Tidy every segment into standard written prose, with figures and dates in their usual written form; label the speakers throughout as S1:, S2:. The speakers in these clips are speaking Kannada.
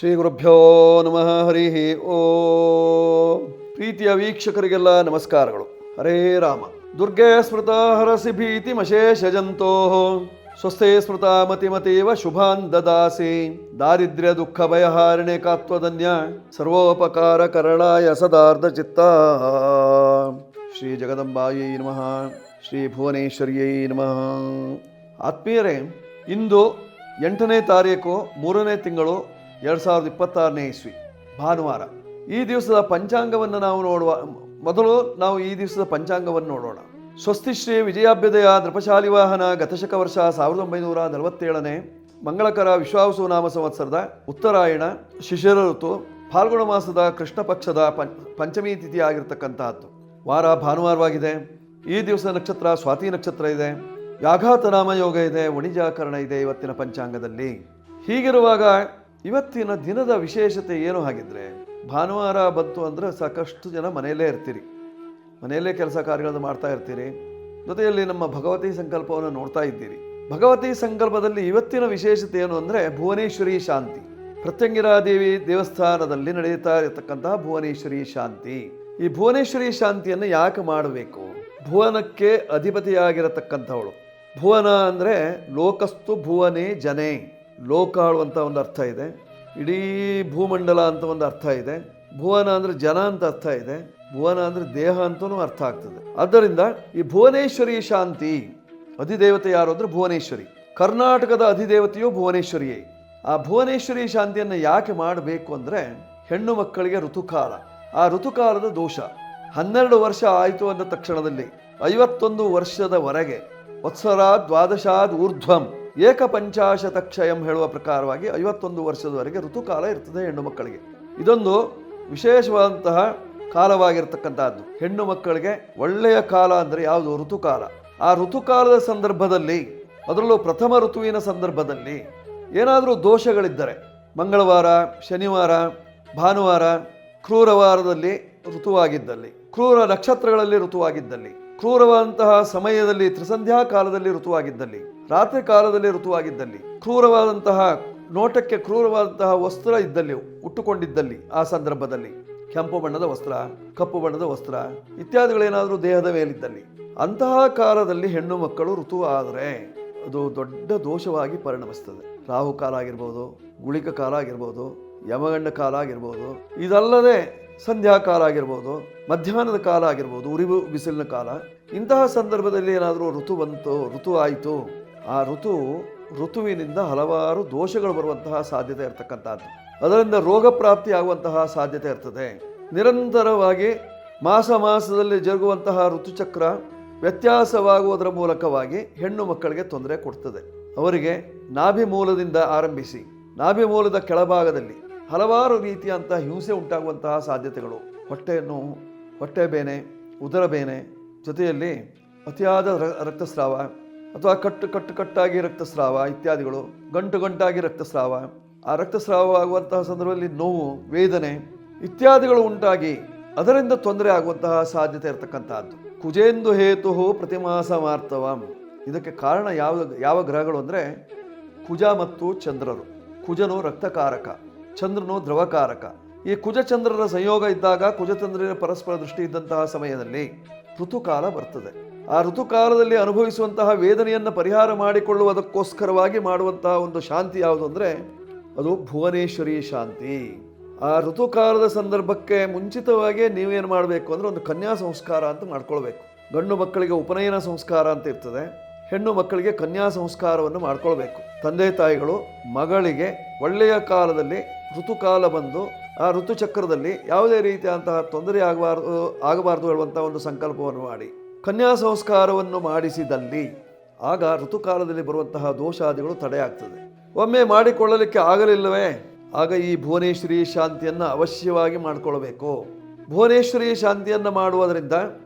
S1: ಶ್ರೀ ಗುರುಭ್ಯೋ ನಮಃ. ಹರಿ ಓಂ. ಪ್ರೀತಿಯ ವೀಕ್ಷಕರಿಗೆಲ್ಲ ನಮಸ್ಕಾರಗಳು. ಹರೇ ರಾಮ. ದುರ್ಗೆ ಸ್ಮೃತ ಹರಸಿ ಭೀತಿ ಮಶೇಷ ಜಂತೋ ಸ್ವಸ್ಥೆ ಸ್ಮೃತ ಮತಿಮತೀವ ಶುಭಾನ್ ದದಾಸಿ ದಾರಿದ್ರ್ಯ ದುಃಖ ಭಯಹಾರಿಣೆ ಕಾತ್ವಧನ್ಯ ಸರ್ವೋಪಕಾರ ಕರಣಾಯ ಸದಾರ್ಧ ಚಿತ್ತ. ಶ್ರೀ ಜಗದಂಬಾಯೈ ನಮಃ. ಶ್ರೀ ಭುವನೇಶ್ವರಿಯೈ ನಮಃ. ಆತ್ಮೀಯರೇ, ಇಂದು 8ನೇ ತಾರೀಕು 3ನೇ ತಿಂಗಳು 2026ನೇ ಇಸ್ವಿ, ಭಾನುವಾರ. ಈ ದಿವಸದ ಪಂಚಾಂಗವನ್ನು ಮೊದಲು ನಾವು ಈ ದಿವಸದ ಪಂಚಾಂಗವನ್ನು ನೋಡೋಣ. ಸ್ವಸ್ತಿ ಶ್ರೀ ವಿಜಯಾಭ್ಯುದಯ ನೃಪಶಾಲಿವಾಹನ ಗತಶಕ ವರ್ಷ 1947ನೇ ಮಂಗಳಕರ ವಿಶ್ವಾವಸು ನಾಮ ಸಂವತ್ಸರದ ಉತ್ತರಾಯಣ ಶಿಶಿರ ಋತು ಫಾಲ್ಗುಣ ಮಾಸದ ಕೃಷ್ಣ ಪಕ್ಷದ ಪಂಚಮಿ ತಿಥಿ ಆಗಿರ್ತಕ್ಕಂತಹದ್ದು. ವಾರ ಭಾನುವಾರವಾಗಿದೆ. ಈ ದಿವಸ ನಕ್ಷತ್ರ ಸ್ವಾತಿ ನಕ್ಷತ್ರ ಇದೆ. ವ್ಯಾಘಾತ ನಾಮ ಯೋಗ ಇದೆ. ವಣಿಜಾಕರಣ ಇದೆ ಇವತ್ತಿನ ಪಂಚಾಂಗದಲ್ಲಿ. ಹೀಗಿರುವಾಗ ಇವತ್ತಿನ ದಿನದ ವಿಶೇಷತೆ ಏನು ಹಾಗಿದ್ರೆ, ಭಾನುವಾರ ಬಂತು ಅಂದರೆ ಸಾಕಷ್ಟು ಜನ ಮನೆಯಲ್ಲೇ ಇರ್ತೀರಿ, ಮನೆಯಲ್ಲೇ ಕೆಲಸ ಕಾರ್ಯಗಳನ್ನು ಮಾಡ್ತಾ ಇರ್ತೀರಿ. ಜೊತೆಯಲ್ಲಿ ನಮ್ಮ ಭಗವತಿ ಸಂಕಲ್ಪವನ್ನು ನೋಡ್ತಾ ಇದ್ದೀರಿ. ಭಗವತಿ ಸಂಕಲ್ಪದಲ್ಲಿ ಇವತ್ತಿನ ವಿಶೇಷತೆ ಏನು ಅಂದರೆ ಭುವನೇಶ್ವರಿ ಶಾಂತಿ. ಪ್ರತ್ಯಂಗಿರಾದೇವಿ ದೇವಸ್ಥಾನದಲ್ಲಿ ನಡೆಯುತ್ತಾ ಇರತಕ್ಕಂತಹ ಭುವನೇಶ್ವರಿ ಶಾಂತಿ. ಈ ಭುವನೇಶ್ವರಿ ಶಾಂತಿಯನ್ನು ಯಾಕೆ ಮಾಡಬೇಕು? ಭುವನಕ್ಕೆ ಅಧಿಪತಿಯಾಗಿರತಕ್ಕಂಥವಳು. ಭುವನ ಅಂದರೆ ಲೋಕಸ್ತು ಭುವನೇ ಜನೇ, ಲೋಕ ಆಳುವಂಥ ಒಂದು ಅರ್ಥ ಇದೆ. ಇಡೀ ಭೂಮಂಡಲ ಅಂತ ಒಂದು ಅರ್ಥ ಇದೆ. ಭುವನ ಅಂದರೆ ಜನ ಅಂತ ಅರ್ಥ ಇದೆ. ಭುವನ ಅಂದರೆ ದೇಹ ಅಂತಲೂ ಅರ್ಥ ಆಗ್ತದೆ. ಆದ್ದರಿಂದ ಈ ಭುವನೇಶ್ವರಿ ಶಾಂತಿ ಅಧಿದೇವತೆ ಯಾರು ಅಂದರೆ ಭುವನೇಶ್ವರಿ. ಕರ್ನಾಟಕದ ಅಧಿದೇವತೆಯು ಭುವನೇಶ್ವರಿಯೇ. ಆ ಭುವನೇಶ್ವರಿ ಶಾಂತಿಯನ್ನು ಯಾಕೆ ಮಾಡಬೇಕು ಅಂದರೆ, ಹೆಣ್ಣು ಮಕ್ಕಳಿಗೆ ಋತುಕಾಲ, ಆ ಋತುಕಾಲದ ದೋಷ 12 ವರ್ಷ ಆಯಿತು ಅಂದ ತಕ್ಷಣದಲ್ಲಿ 51 ವರ್ಷದವರೆಗೆ ವತ್ಸರಾದ್ ದ್ವಾದಶಾದ್ ಊರ್ಧ್ವಂ ಏಕಪಂಚಾಶತಕ್ಷಯಂ ಹೇಳುವ ಪ್ರಕಾರವಾಗಿ 51 ವರ್ಷದವರೆಗೆ ಋತುಕಾಲ ಇರ್ತದೆ ಹೆಣ್ಣು ಮಕ್ಕಳಿಗೆ. ಇದೊಂದು ವಿಶೇಷವಾದಂತಹ ಕಾಲವಾಗಿರ್ತಕ್ಕಂಥದ್ದು. ಹೆಣ್ಣು ಮಕ್ಕಳಿಗೆ ಒಳ್ಳೆಯ ಕಾಲ ಅಂದರೆ ಯಾವುದು? ಋತುಕಾಲ. ಆ ಋತುಕಾಲದ ಸಂದರ್ಭದಲ್ಲಿ, ಅದರಲ್ಲೂ ಪ್ರಥಮ ಋತುವಿನ ಸಂದರ್ಭದಲ್ಲಿ ಏನಾದರೂ ದೋಷಗಳಿದ್ದರೆ, ಮಂಗಳವಾರ, ಶನಿವಾರ, ಭಾನುವಾರ, ಕ್ರೂರವಾರದಲ್ಲಿ ಋತುವಾಗಿದ್ದಲ್ಲಿ, ಕ್ರೂರ ನಕ್ಷತ್ರಗಳಲ್ಲಿ ಋತುವಾಗಿದ್ದಲ್ಲಿ, ಕ್ರೂರವಾದಂತಹ ಸಮಯದಲ್ಲಿ ತ್ರಿಸಂಧ್ಯಾ ಕಾಲದಲ್ಲಿ ಋತುವಾಗಿದ್ದಲ್ಲಿ, ರಾತ್ರಿ ಕಾಲದಲ್ಲಿ ಋತುವಾಗಿದ್ದಲ್ಲಿ, ಕ್ರೂರವಾದಂತಹ ನೋಟಕ್ಕೆ ಕ್ರೂರವಾದಂತಹ ವಸ್ತ್ರ ಇದ್ದಲ್ಲಿ, ಉಟ್ಟುಕೊಂಡಿದ್ದಲ್ಲಿ, ಆ ಸಂದರ್ಭದಲ್ಲಿ ಕೆಂಪು ಬಣ್ಣದ ವಸ್ತ್ರ, ಕಪ್ಪು ಬಣ್ಣದ ವಸ್ತ್ರ ಇತ್ಯಾದಿಗಳೇನಾದರೂ ದೇಹದ ಮೇಲಿದ್ದಲ್ಲಿ, ಅಂತಹ ಕಾಲದಲ್ಲಿ ಹೆಣ್ಣು ಮಕ್ಕಳು ಋತು ಆದರೆ ಅದು ದೊಡ್ಡ ದೋಷವಾಗಿ ಪರಿಣಮಿಸ್ತದೆ. ರಾಹು ಕಾಲ ಆಗಿರ್ಬೋದು, ಗುಳಿಕ ಕಾಲ ಆಗಿರ್ಬೋದು, ಯಮಗಂಡ ಕಾಲ ಆಗಿರ್ಬೋದು, ಇದಲ್ಲದೆ ಸಂಧ್ಯಾಕಾಲ ಆಗಿರ್ಬೋದು, ಮಧ್ಯಾಹ್ನದ ಕಾಲ ಆಗಿರ್ಬೋದು, ಉರಿವು ಬಿಸಿಲಿನ ಕಾಲ. ಇಂತಹ ಸಂದರ್ಭದಲ್ಲಿ ಏನಾದರೂ ಋತು ಆಯಿತು, ಆ ಋತುವಿನಿಂದ ಹಲವಾರು ದೋಷಗಳು ಬರುವಂತಹ ಸಾಧ್ಯತೆ ಇರತಕ್ಕಂಥದ್ದು. ಅದರಿಂದ ರೋಗ ಪ್ರಾಪ್ತಿ ಆಗುವಂತಹ ಸಾಧ್ಯತೆ ಇರ್ತದೆ. ನಿರಂತರವಾಗಿ ಮಾಸದಲ್ಲಿ ಜರುಗುವಂತಹ ಋತುಚಕ್ರ ವ್ಯತ್ಯಾಸವಾಗುವುದರ ಮೂಲಕವಾಗಿ ಹೆಣ್ಣು ಮಕ್ಕಳಿಗೆ ತೊಂದರೆ ಕೊಡ್ತದೆ. ಅವರಿಗೆ ನಾಭಿ ಮೂಲದಿಂದ ಆರಂಭಿಸಿ ನಾಭಿ ಮೂಲದ ಕೆಳಭಾಗದಲ್ಲಿ ಹಲವಾರು ರೀತಿಯಂತಹ ಹಿಂಸೆ ಉಂಟಾಗುವಂತಹ ಸಾಧ್ಯತೆಗಳು, ಹೊಟ್ಟೆ ನೋವು, ಹೊಟ್ಟೆ ಬೇನೆ, ಉದರ ಬೇನೆ, ಜೊತೆಯಲ್ಲಿ ಅತಿಯಾದ ರಕ್ತಸ್ರಾವ ಅಥವಾ ಕಟ್ಟಾಗಿ ರಕ್ತಸ್ರಾವ ಇತ್ಯಾದಿಗಳು, ಗಂಟಾಗಿ ರಕ್ತಸ್ರಾವ, ಆ ರಕ್ತಸ್ರಾವವಾಗುವಂತಹ ಸಂದರ್ಭದಲ್ಲಿ ನೋವು, ವೇದನೆ ಇತ್ಯಾದಿಗಳು ಉಂಟಾಗಿ ಅದರಿಂದ ತೊಂದರೆ ಆಗುವಂತಹ ಸಾಧ್ಯತೆ ಇರತಕ್ಕಂಥದ್ದು. ಕುಜೇಂದು ಹೇತು ಪ್ರತಿಮಾಸ ಮಾರ್ತವಂ. ಇದಕ್ಕೆ ಕಾರಣ ಯಾವ ಗ್ರಹಗಳು ಅಂದರೆ ಕುಜ ಮತ್ತು ಚಂದ್ರರು. ಕುಜನು ರಕ್ತಕಾರಕ, ಚಂದ್ರನು ದ್ರವಕಾರಕ. ಈ ಕುಜಚಂದ್ರರ ಸಂಯೋಗ ಇದ್ದಾಗ, ಕುಜಚಂದ್ರರ ಪರಸ್ಪರ ದೃಷ್ಟಿ ಇದ್ದಂತಹ ಸಮಯದಲ್ಲಿ ಋತುಕಾಲ ಬರ್ತದೆ. ಆ ಋತುಕಾಲದಲ್ಲಿ ಅನುಭವಿಸುವಂತಹ ವೇದನೆಯನ್ನು ಪರಿಹಾರ ಮಾಡಿಕೊಳ್ಳುವುದಕ್ಕೋಸ್ಕರವಾಗಿ ಮಾಡುವಂತಹ ಒಂದು ಶಾಂತಿ ಯಾವುದು ಅಂದರೆ ಅದು ಭುವನೇಶ್ವರಿ ಶಾಂತಿ. ಆ ಋತುಕಾಲದ ಸಂದರ್ಭಕ್ಕೆ ಮುಂಚಿತವಾಗಿ ನೀವೇನು ಮಾಡಬೇಕು ಅಂದರೆ ಒಂದು ಕನ್ಯಾ ಸಂಸ್ಕಾರ ಅಂತ ಮಾಡ್ಕೊಳ್ಬೇಕು. ಗಂಡು ಮಕ್ಕಳಿಗೆ ಉಪನಯನ ಸಂಸ್ಕಾರ ಅಂತ ಇರ್ತದೆ, ಹೆಣ್ಣು ಮಕ್ಕಳಿಗೆ ಕನ್ಯಾ ಸಂಸ್ಕಾರವನ್ನು ಮಾಡ್ಕೊಳ್ಬೇಕು. ತಂದೆ ತಾಯಿಗಳು ಮಗಳಿಗೆ ಒಳ್ಳೆಯ ಕಾಲದಲ್ಲಿ ಋತುಕಾಲ ಬಂದು ಆ ಋತುಚಕ್ರದಲ್ಲಿ ಯಾವುದೇ ರೀತಿಯಂತಹ ತೊಂದರೆ ಆಗಬಾರ್ದು ಹೇಳುವಂಥ ಒಂದು ಸಂಕಲ್ಪವನ್ನು ಮಾಡಿ ಕನ್ಯಾ ಸಂಸ್ಕಾರವನ್ನು ಮಾಡಿಸಿದಲ್ಲಿ ಆಗ ಋತುಕಾಲದಲ್ಲಿ ಬರುವಂತಹ ದೋಷಾದಿಗಳು ತಡೆಯಾಗ್ತದೆ. ಒಮ್ಮೆ ಮಾಡಿಕೊಳ್ಳಲಿಕ್ಕೆ ಆಗಲಿಲ್ಲವೇ, ಆಗ ಈ ಭುವನೇಶ್ವರಿ ಶಾಂತಿಯನ್ನು ಅವಶ್ಯವಾಗಿ ಮಾಡಿಕೊಳ್ಬೇಕು. ಭುವನೇಶ್ವರಿ ಶಾಂತಿಯನ್ನು ಮಾಡುವುದರಿಂದ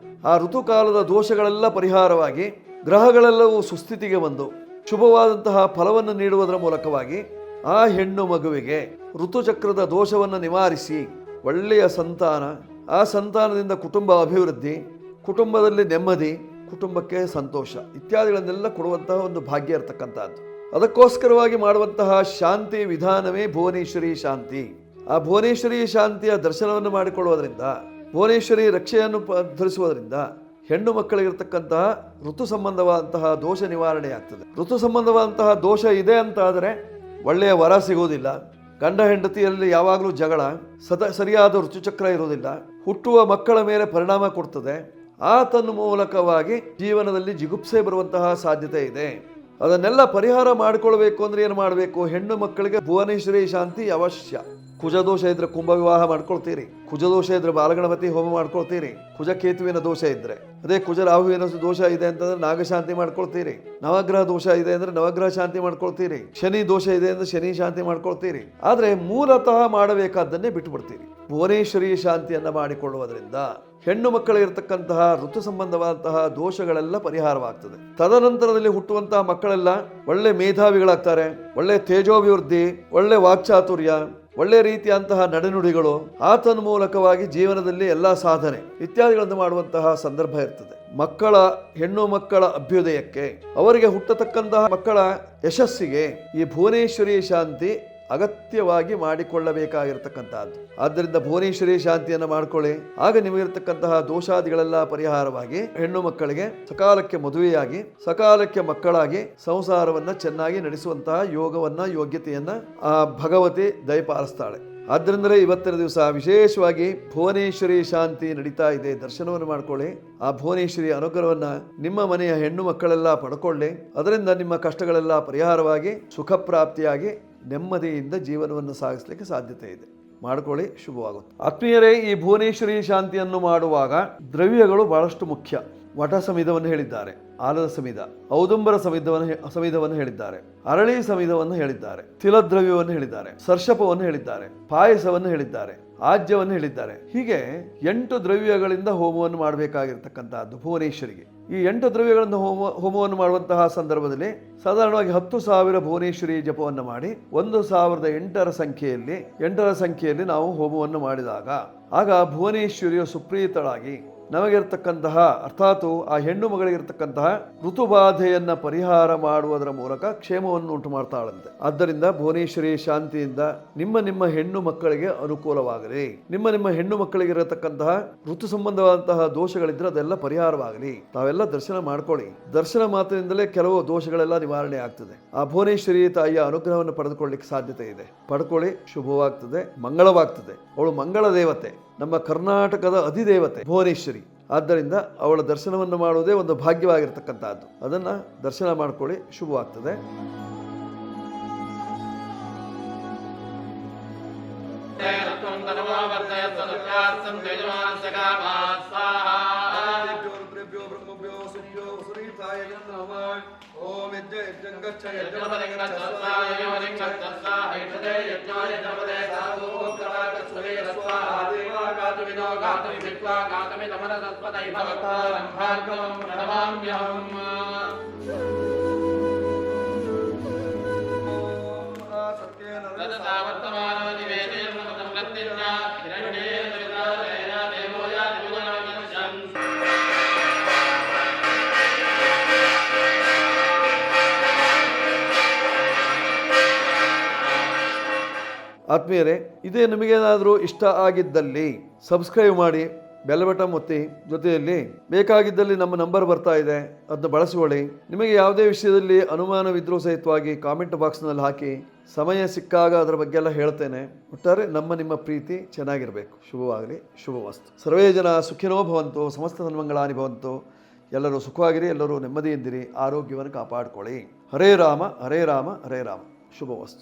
S1: ಆ ಋತುಕಾಲದ ದೋಷಗಳೆಲ್ಲ ಪರಿಹಾರವಾಗಿ ಗ್ರಹಗಳೆಲ್ಲವೂ ಸುಸ್ಥಿತಿಗೆ ಬಂದು ಶುಭವಾದಂತಹ ಫಲವನ್ನು ನೀಡುವುದರ ಮೂಲಕವಾಗಿ ಆ ಹೆಣ್ಣು ಮಗುವಿಗೆ ಋತುಚಕ್ರದ ದೋಷವನ್ನು ನಿವಾರಿಸಿ ಒಳ್ಳೆಯ ಸಂತಾನ, ಆ ಸಂತಾನದಿಂದ ಕುಟುಂಬ ಅಭಿವೃದ್ಧಿ, ಕುಟುಂಬದಲ್ಲಿ ನೆಮ್ಮದಿ, ಕುಟುಂಬಕ್ಕೆ ಸಂತೋಷ ಇತ್ಯಾದಿಗಳನ್ನೆಲ್ಲ ಕೊಡುವಂತಹ ಒಂದು ಭಾಗ್ಯ ಇರತಕ್ಕಂಥದ್ದು. ಅದಕ್ಕೋಸ್ಕರವಾಗಿ ಮಾಡುವಂತಹ ಶಾಂತಿ ವಿಧಾನವೇ ಭುವನೇಶ್ವರಿ ಶಾಂತಿ. ಆ ಭುವನೇಶ್ವರಿ ಶಾಂತಿಯ ದರ್ಶನವನ್ನು ಮಾಡಿಕೊಳ್ಳುವುದರಿಂದ, ಭುವನೇಶ್ವರಿ ರಕ್ಷೆಯನ್ನು ಧರಿಸುವುದರಿಂದ ಹೆಣ್ಣು ಮಕ್ಕಳಿಗಿರ್ತಕ್ಕಂತಹ ಋತು ಸಂಬಂಧವಾದಂತಹ ದೋಷ ನಿವಾರಣೆ ಆಗ್ತದೆ. ಋತು ಸಂಬಂಧವಾದಂತಹ ದೋಷ ಇದೆ ಅಂತ ಆದರೆ ಒಳ್ಳೆಯ ವರ ಸಿಗುವುದಿಲ್ಲ, ಗಂಡ ಹೆಂಡತಿಯಲ್ಲಿ ಯಾವಾಗಲೂ ಜಗಳ, ಸರಿಯಾದ ಋತುಚಕ್ರ ಇರುವುದಿಲ್ಲ, ಹುಟ್ಟುವ ಮಕ್ಕಳ ಮೇಲೆ ಪರಿಣಾಮ ಕೊಡ್ತದೆ. ಆತನ ಮೂಲಕವಾಗಿ ಜೀವನದಲ್ಲಿ ಜಿಗುಪ್ಸೆ ಬರುವಂತಹ ಸಾಧ್ಯತೆ ಇದೆ. ಅದನ್ನೆಲ್ಲ ಪರಿಹಾರ ಮಾಡಿಕೊಳ್ಬೇಕು ಅಂದ್ರೆ ಏನು ಮಾಡಬೇಕು? ಹೆಣ್ಣು ಮಕ್ಕಳಿಗೆ ಭುವನೇಶ್ವರಿ ಶಾಂತಿ ಅವಶ್ಯ. ಕುಜದೋಷ ಇದ್ರೆ ಕುಂಭ ವಿವಾಹ ಮಾಡ್ಕೊಳ್ತೀರಿ, ಕುಜದೋಷ ಇದ್ರೆ ಬಾಲಗಣಪತಿ ಹೋಮ ಮಾಡ್ಕೊಳ್ತೀರಿ, ಕುಜಕೇತುವಿನ ದೋಷ ಇದ್ರೆ, ಅದೇ ಕುಜ ರಾಹುವಿನ ದೋಷ ಇದೆ ಅಂತಂದ್ರೆ ನಾಗಶಾಂತಿ ಮಾಡ್ಕೊಳ್ತೀರಿ, ನವಗ್ರಹ ದೋಷ ಇದೆ ಅಂದ್ರೆ ನವಗ್ರಹ ಶಾಂತಿ ಮಾಡ್ಕೊಳ್ತೀರಿ, ಶನಿ ದೋಷ ಇದೆ ಅಂದ್ರೆ ಶನಿ ಶಾಂತಿ ಮಾಡ್ಕೊಳ್ತೀರಿ. ಆದ್ರೆ ಮೂಲತಃ ಮಾಡಬೇಕಾದ್ದನ್ನೇ ಬಿಟ್ಟು ಬಿಡ್ತೀರಿ. ಭುವನೇಶ್ವರಿ ಶಾಂತಿಯನ್ನ ಮಾಡಿಕೊಳ್ಳುವುದರಿಂದ ಹೆಣ್ಣು ಮಕ್ಕಳಿಗಿರ್ತಕ್ಕಂತಹ ಋತು ಸಂಬಂಧವಾದಂತಹ ದೋಷಗಳೆಲ್ಲ ಪರಿಹಾರವಾಗ್ತದೆ. ತದನಂತರದಲ್ಲಿ ಹುಟ್ಟುವಂತಹ ಮಕ್ಕಳೆಲ್ಲ ಒಳ್ಳೆ ಮೇಧಾವಿಗಳಾಗ್ತಾರೆ, ಒಳ್ಳೆ ತೇಜೋಭಿವೃದ್ಧಿ, ಒಳ್ಳೆ ವಾಕ್ಚಾತುರ್ಯ, ಒಳ್ಳೆ ರೀತಿಯಂತಹ ನಡೆನುಡಿಗಳು, ಆತನ ಮೂಲಕವಾಗಿ ಜೀವನದಲ್ಲಿ ಎಲ್ಲ ಸಾಧನೆ ಇತ್ಯಾದಿಗಳನ್ನು ಮಾಡುವಂತಹ ಸಂದರ್ಭ ಇರ್ತದೆ. ಹೆಣ್ಣು ಮಕ್ಕಳ ಅಭ್ಯುದಯಕ್ಕೆ, ಅವರಿಗೆ ಹುಟ್ಟತಕ್ಕಂತಹ ಮಕ್ಕಳ ಯಶಸ್ಸಿಗೆ ಈ ಭುವನೇಶ್ವರಿ ಶಾಂತಿ ಅಗತ್ಯವಾಗಿ ಮಾಡಿಕೊಳ್ಳಬೇಕಾಗಿರ್ತಕ್ಕಂಥದ್ದು. ಆದ್ದರಿಂದ ಭುವನೇಶ್ವರಿ ಶಾಂತಿಯನ್ನು ಮಾಡಿಕೊಳ್ಳಿ. ಆಗ ನಿಮಗಿರ್ತಕ್ಕಂತಹ ದೋಷಾದಿಗಳೆಲ್ಲ ಪರಿಹಾರವಾಗಿ ಹೆಣ್ಣು ಮಕ್ಕಳಿಗೆ ಸಕಾಲಕ್ಕೆ ಮದುವೆಯಾಗಿ ಸಕಾಲಕ್ಕೆ ಮಕ್ಕಳಾಗಿ ಸಂಸಾರವನ್ನ ಚೆನ್ನಾಗಿ ನಡೆಸುವಂತಹ ಯೋಗ್ಯತೆಯನ್ನ ಆ ಭಗವತಿ ದಯಪಾಲಿಸ್ತಾಳೆ. ಆದ್ದರಿಂದಲೇ ಇವತ್ತಿನ ದಿವಸ ವಿಶೇಷವಾಗಿ ಭುವನೇಶ್ವರಿ ಶಾಂತಿ ನಡೀತಾ ಇದೆ. ದರ್ಶನವನ್ನು ಮಾಡ್ಕೊಳ್ಳಿ. ಆ ಭುವನೇಶ್ವರಿ ಅನುಗ್ರಹವನ್ನ ನಿಮ್ಮ ಮನೆಯ ಹೆಣ್ಣು ಮಕ್ಕಳೆಲ್ಲ ಪಡ್ಕೊಳ್ಳಿ. ಅದರಿಂದ ನಿಮ್ಮ ಕಷ್ಟಗಳೆಲ್ಲ ಪರಿಹಾರವಾಗಿ ಸುಖ ಪ್ರಾಪ್ತಿಯಾಗಿ ನೆಮ್ಮದಿಯಿಂದ ಜೀವನವನ್ನು ಸಾಗಿಸಲಿಕ್ಕೆ ಸಾಧ್ಯತೆ ಇದೆ. ಮಾಡ್ಕೊಳ್ಳಿ, ಶುಭವಾಗುತ್ತೆ. ಆತ್ಮೀಯರೇ, ಈ ಭುವನೇಶ್ವರಿ ಶಾಂತಿಯನ್ನು ಮಾಡುವಾಗ ದ್ರವ್ಯಗಳು ಬಹಳಷ್ಟು ಮುಖ್ಯ. ವಟ ಸಮಿಧವನ್ನು ಹೇಳಿದ್ದಾರೆ, ಆಲದ ಸಮಿಧ, ಔದುಂಬರ ಸಮಿಧವನ್ನು ಹೇಳಿದ್ದಾರೆ, ಅರಳಿ ಸಮಿಧವನ್ನು ಹೇಳಿದ್ದಾರೆ, ತಿಲದ್ರವ್ಯವನ್ನು ಹೇಳಿದ್ದಾರೆ, ಸರ್ಷಪವನ್ನು ಹೇಳಿದ್ದಾರೆ, ಪಾಯಸವನ್ನು ಹೇಳಿದ್ದಾರೆ, ಆಜ್ಯವನ್ನು ಹೇಳಿದ್ದಾರೆ. ಹೀಗೆ 8 ದ್ರವ್ಯಗಳಿಂದ ಹೋಮವನ್ನು ಮಾಡಬೇಕಾಗಿರ್ತಕ್ಕಂಥದ್ದು ಭುವನೇಶ್ವರಿಗೆ. ಈ 8 ದ್ರವ್ಯಗಳಿಂದ ಹೋಮವನ್ನು ಮಾಡುವಂತಹ ಸಂದರ್ಭದಲ್ಲಿ ಸಾಧಾರಣವಾಗಿ 10,000 ಭುವನೇಶ್ವರಿ ಜಪವನ್ನು ಮಾಡಿ 1,008ರ ಸಂಖ್ಯೆಯಲ್ಲಿ ನಾವು ಹೋಮವನ್ನು ಮಾಡಿದಾಗ ಆಗ ಭುವನೇಶ್ವರಿಯ ಸುಪ್ರೀತಳಾಗಿ ನಮಗಿರ್ತಕ್ಕಂತಹ ಅರ್ಥಾತ್ ಆ ಹೆಣ್ಣು ಮಗಳಿಗಿರ್ತಕ್ಕಂತಹ ಋತುಬಾಧೆಯನ್ನ ಪರಿಹಾರ ಮಾಡುವುದರ ಮೂಲಕ ಕ್ಷೇಮವನ್ನು ಉಂಟು ಮಾಡ್ತಾಳಂತೆ. ಆದ್ದರಿಂದ ಭುವನೇಶ್ವರಿ ಶಾಂತಿಯಿಂದ ನಿಮ್ಮ ಹೆಣ್ಣು ಮಕ್ಕಳಿಗೆ ಅನುಕೂಲವಾಗಲಿ. ನಿಮ್ಮ ಹೆಣ್ಣು ಮಕ್ಕಳಿಗಿರತಕ್ಕಂತಹ ಋತು ಸಂಬಂಧವಾದಂತಹ ದೋಷಗಳಿದ್ರೆ ಅದೆಲ್ಲ ಪರಿಹಾರವಾಗಲಿ. ತಾವೆಲ್ಲ ದರ್ಶನ ಮಾಡ್ಕೊಳ್ಳಿ. ದರ್ಶನ ಮಾತ್ರದಿಂದಲೇ ಕೆಲವು ದೋಷಗಳೆಲ್ಲ ನಿವಾರಣೆ ಆಗ್ತದೆ. ಆ ಭುವನೇಶ್ವರಿ ತಾಯಿಯ ಅನುಗ್ರಹವನ್ನು ಪಡೆದುಕೊಳ್ಳಿಕ್ಕೆ ಸಾಧ್ಯತೆ ಇದೆ. ಪಡ್ಕೊಳ್ಳಿ, ಶುಭವಾಗ್ತದೆ, ಮಂಗಳವಾಗ್ತದೆ. ಅವಳು ಮಂಗಳ ದೇವತೆ, ನಮ್ಮ ಕರ್ನಾಟಕದ ಅಧಿದೇವತೆ ಭುವನೇಶ್ವರಿ. ಆದ್ದರಿಂದ ಅವಳ ದರ್ಶನವನ್ನು ಮಾಡುವುದೇ ಒಂದು ಭಾಗ್ಯವಾಗಿರ್ತಕ್ಕಂಥದ್ದು. ಅದನ್ನು ದರ್ಶನ ಮಾಡ್ಕೊಳ್ಳಿ, ಶುಭವಾಗ್ತದೆ. ಓಂ ಯಜ್ಞ ಯಜ್ಞಂಗಚ್ಚ ಯಜ್ಞಪದೆಂಗಚ್ಚಸ್ಸಾಯ ಯೋನಿಂಗಚ್ಚಸ್ಸಾಯ ಐಷಧೇ ಯಜ್ಞಾಯ ಜಪದೇ ಸಾಧು ಓಂಕಾರಕಸ್ವರೇ ಸ್ವಾಹಾ ದೇವಾಗಾತು ವಿನೋ ಗಾತು ವಿದ್ವಾ ಗಾತಮಿ ತಮನ ತತ್ಪದೈ ಭವತಾರಂ ಭಾರ್ಗವಂ ಪ್ರಣಮಾಮ್ಯಹಂ. ತದತಾ ವರ್ತಮಾನೋ ನಿವೇದೇನ ಮತಂ ಲತ್ತಿನ್ಯ ಹಿರಣ್ಯೇನ ವಿದ್ರಾರೇಣ ದೇವೋಯ ದಿವಗಣಾಗಮಶಂ. ಆತ್ಮೀಯರೇ, ಇದೇ ನಿಮಗೇನಾದರೂ ಇಷ್ಟ ಆಗಿದ್ದಲ್ಲಿ ಸಬ್ಸ್ಕ್ರೈಬ್ ಮಾಡಿ, ಬೆಲ್ ಬಟನ್ ಒತ್ತಿ. ಜೊತೆಯಲ್ಲಿ ಬೇಕಾಗಿದ್ದಲ್ಲಿ ನಮ್ಮ ನಂಬರ್ ಬರ್ತಾ ಇದೆ, ಅದನ್ನು ಬಳಸಿಕೊಳ್ಳಿ. ನಿಮಗೆ ಯಾವುದೇ ವಿಷಯದಲ್ಲಿ ಅನುಮಾನವಿದ್ರೂ ಸಹಿತವಾಗಿ ಕಾಮೆಂಟ್ ಬಾಕ್ಸ್ನಲ್ಲಿ ಹಾಕಿ. ಸಮಯ ಸಿಕ್ಕಾಗ ಅದರ ಬಗ್ಗೆ ಎಲ್ಲ ಹೇಳ್ತೇನೆ. ಒಟ್ಟಾರೆ ನಿಮ್ಮ ಪ್ರೀತಿ ಚೆನ್ನಾಗಿರಬೇಕು. ಶುಭವಾಗಲಿ, ಶುಭವಸ್ತು. ಸರ್ವೇ ಜನ ಸುಖಿನೋ ಭವಂತು, ಸಮಸ್ತ ಸನ್ಮಂಗಳಾನಿ ಭವಂತು. ಎಲ್ಲರೂ ಸುಖವಾಗಿರಿ, ಎಲ್ಲರೂ ನೆಮ್ಮದಿಯಿಂದಿರಿ, ಆರೋಗ್ಯವನ್ನು ಕಾಪಾಡಿಕೊಳ್ಳಿ. ಹರೇ ರಾಮ ಹರೇ ರಾಮ ಹರೇ ರಾಮ. ಶುಭವಸ್ತು.